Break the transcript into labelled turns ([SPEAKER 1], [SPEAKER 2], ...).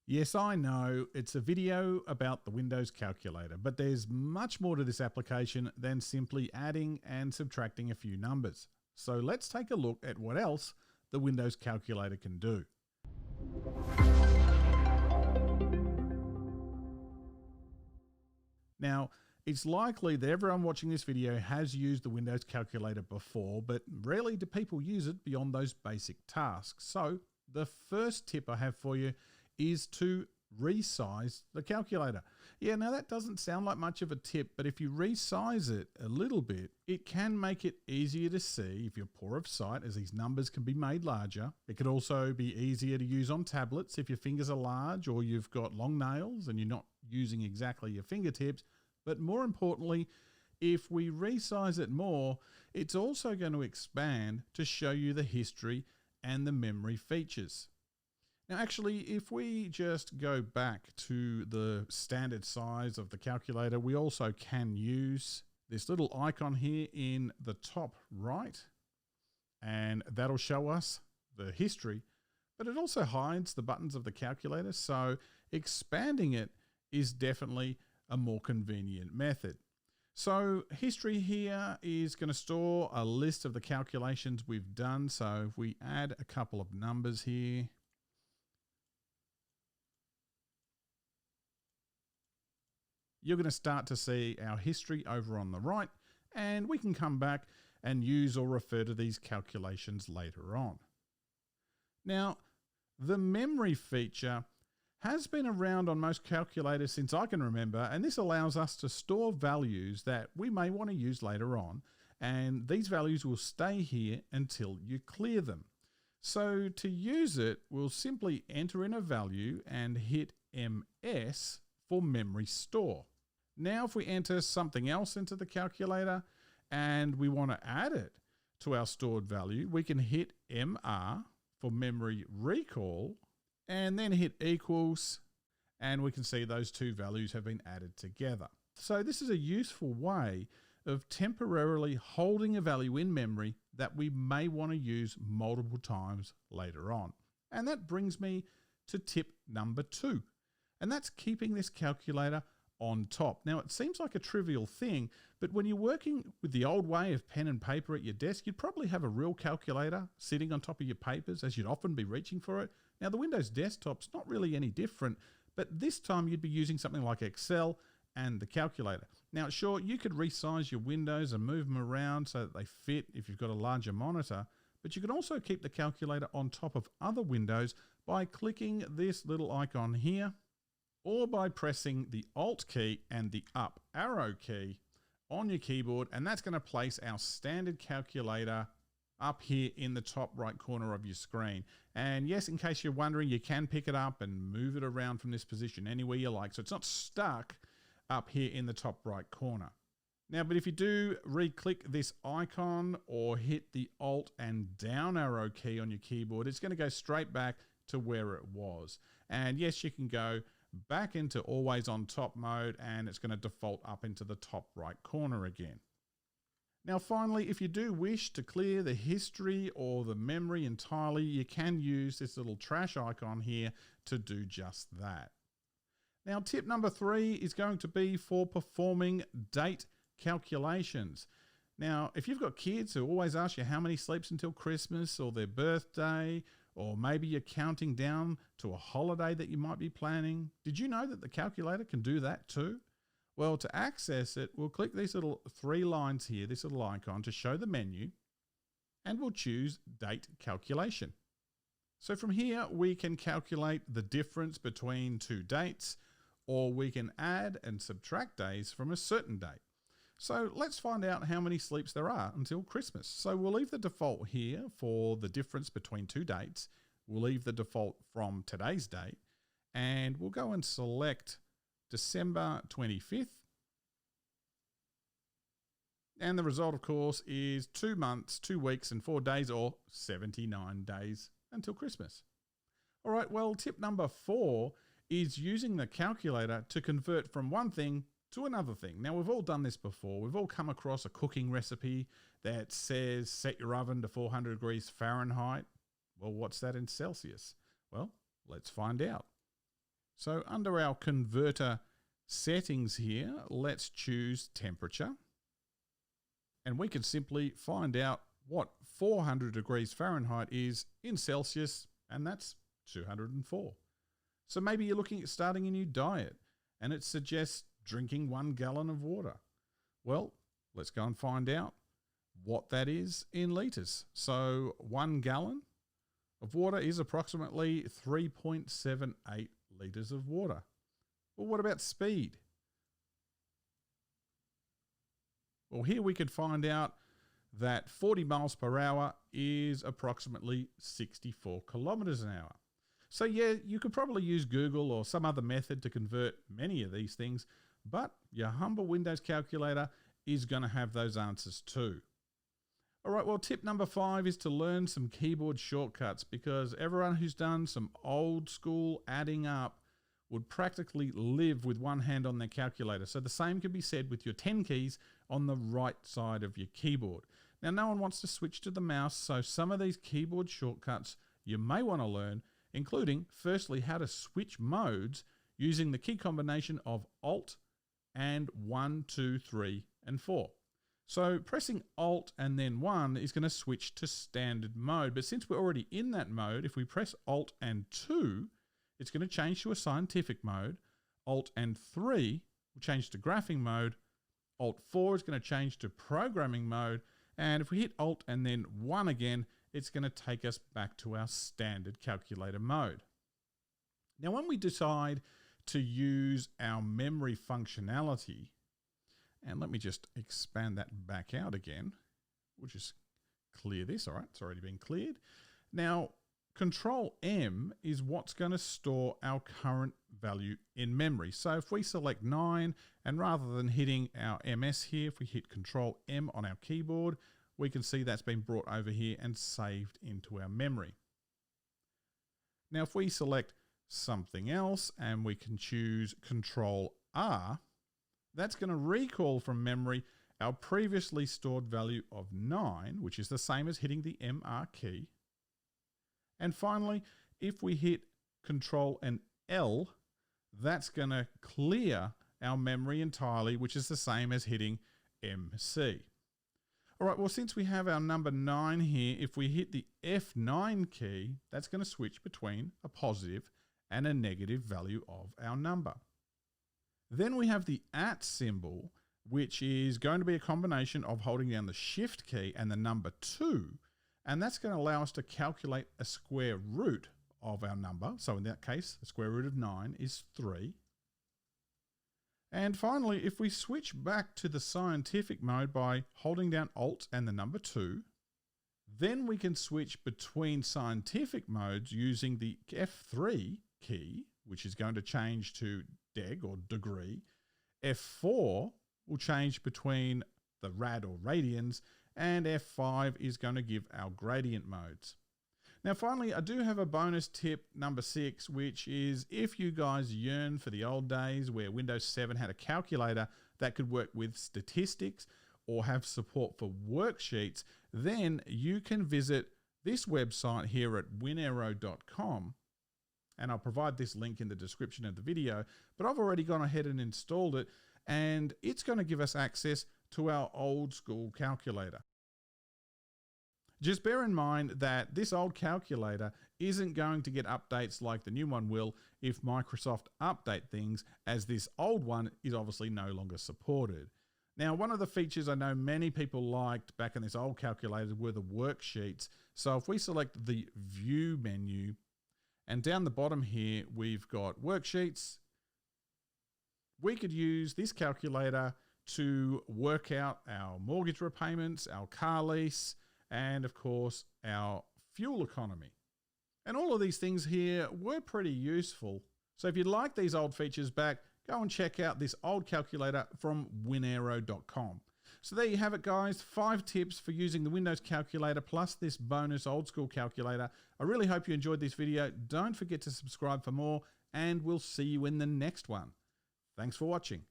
[SPEAKER 1] Yes, I know it's a video about the Windows calculator, but there's much more to this application than simply adding and subtracting a few numbers. So let's take a look at what else the Windows calculator can do. Now, it's likely that everyone watching this video has used the Windows calculator before, but rarely do people use it beyond those basic tasks. So the first tip I have for you is to resize the calculator. Yeah, now that doesn't sound like much of a tip, but if you resize it a little bit, it can make it easier to see if you're poor of sight, as these numbers can be made larger. It could also be easier to use on tablets if your fingers are large or you've got long nails and you're not using exactly your fingertips. But more importantly, if we resize it more, it's also going to expand to show you the history and the memory features. Now, actually, if we just go back to the standard size of the calculator, we also can use this little icon here in the top right, and that'll show us the history, but it also hides the buttons of the calculator, so expanding it is definitely a more convenient method. So history here is going to store a list of the calculations we've done. So if we add a couple of numbers here, you're going to start to see our history over on the right, and we can come back and use or refer to these calculations later on. Now, the memory feature has been around on most calculators since I can remember, and this allows us to store values that we may want to use later on, and these values will stay here until you clear them. So to use it, we'll simply enter in a value and hit MS for memory store. Now if we enter something else into the calculator and we want to add it to our stored value, we can hit MR for memory recall and then hit equals, and we can see those two values have been added together. So this is a useful way of temporarily holding a value in memory that we may want to use multiple times later on. And that brings me to tip number 2, and that's keeping this calculator on top. Now, it seems like a trivial thing, but when you're working with the old way of pen and paper at your desk, you'd probably have a real calculator sitting on top of your papers, as you'd often be reaching for it. Now, the Windows desktop's not really any different, but this time you'd be using something like Excel and the calculator. Now, sure, you could resize your windows and move them around so that they fit if you've got a larger monitor, but you can also keep the calculator on top of other windows by clicking this little icon here, or by pressing the Alt key and the up arrow key on your keyboard, and that's going to place our standard calculator up here in the top right corner of your screen. And yes, in case you're wondering, you can pick it up and move it around from this position anywhere you like, so it's not stuck up here in the top right corner. Now, but if you do re-click this icon or hit the Alt and down arrow key on your keyboard, it's going to go straight back to where it was. And yes, you can go back into always on top mode, and it's going to default up into the top right corner again. Now finally, if you do wish to clear the history or the memory entirely, you can use this little trash icon here to do just that. Now tip number 3 is going to be for performing date calculations. Now, if you've got kids who always ask you how many sleeps until Christmas or their birthday, or maybe you're counting down to a holiday that you might be planning, did you know that the calculator can do that too? Well, to access it, we'll click these little 3 lines here, this little icon to show the menu, and we'll choose Date Calculation. So from here, we can calculate the difference between 2 dates, or we can add and subtract days from a certain date. So let's find out how many sleeps there are until Christmas. So we'll leave the default here for the difference between 2 dates. We'll leave the default from today's date, and we'll go and select December 25th. And the result, of course, is 2 months, 2 weeks and 4 days, or 79 days until Christmas. All right, well, tip number 4 is using the calculator to convert from one thing to another thing. Now, we've all done this before. We've all come across a cooking recipe that says set your oven to 400 degrees Fahrenheit. Well, what's that in Celsius? Well, let's find out. So under our converter settings here, let's choose temperature. And we can simply find out what 400 degrees Fahrenheit is in Celsius, and that's 204. So maybe you're looking at starting a new diet and it suggests drinking 1 gallon of water. Well, let's go and find out what that is in litres. So 1 gallon of water is approximately 3.78 litres of water. Well, what about speed? Well, here we could find out that 40 miles per hour is approximately 64 kilometres an hour. So yeah, you could probably use Google or some other method to convert many of these things, but your humble Windows calculator is going to have those answers too. All right, well, tip number 5 is to learn some keyboard shortcuts, because everyone who's done some old school adding up would practically live with one hand on their calculator. So the same can be said with your 10 keys on the right side of your keyboard. Now, no one wants to switch to the mouse, so some of these keyboard shortcuts you may want to learn, including, firstly, how to switch modes using the key combination of Alt and 1, 2, 3, and 4. So pressing Alt and then 1 is going to switch to standard mode. But since we're already in that mode, if we press Alt and 2, it's going to change to a scientific mode. Alt and 3 will change to graphing mode. Alt 4 is going to change to programming mode. And if we hit Alt and then 1 again, it's going to take us back to our standard calculator mode. Now, when we decide to use our memory functionality, and let me just expand that back out again. We'll just clear this. All right, it's already been cleared. Now, Control M is what's going to store our current value in memory. So if we select 9, and rather than hitting our MS here, if we hit Control M on our keyboard, we can see that's been brought over here and saved into our memory. Now, if we select something else and we can choose Control R, that's going to recall from memory our previously stored value of 9, which is the same as hitting the MR key. And finally, if we hit Control and L, that's going to clear our memory entirely, which is the same as hitting MC. All right, well, since we have our number 9 here, if we hit the F9 key, that's going to switch between a positive and a negative value of our number. Then we have the @ symbol, which is going to be a combination of holding down the Shift key and the number 2, and that's going to allow us to calculate a square root of our number. So in that case, the square root of 9 is 3. And finally, if we switch back to the scientific mode by holding down Alt and the number 2, then we can switch between scientific modes using the F3 key, which is going to change to deg or degree. F4 will change between the rad or radians, and F5 is going to give our gradient modes. Now, finally, I do have a bonus tip, number 6, which is if you guys yearn for the old days where Windows 7 had a calculator that could work with statistics or have support for worksheets, then you can visit this website here at winarrow.com. And I'll provide this link in the description of the video, but I've already gone ahead and installed it, and it's going to give us access to our old school calculator. Just bear in mind that this old calculator isn't going to get updates like the new one will if Microsoft update things, as this old one is obviously no longer supported. Now, one of the features I know many people liked back in this old calculator were the worksheets. So if we select the View menu, and down the bottom here, we've got worksheets. We could use this calculator to work out our mortgage repayments, our car lease, and of course, our fuel economy. And all of these things here were pretty useful. So if you'd like these old features back, go and check out this old calculator from winarrow.com. So there you have it, guys. 5 tips for using the Windows calculator plus this bonus old school calculator. I really hope you enjoyed this video. Don't forget to subscribe for more, and we'll see you in the next one. Thanks for watching.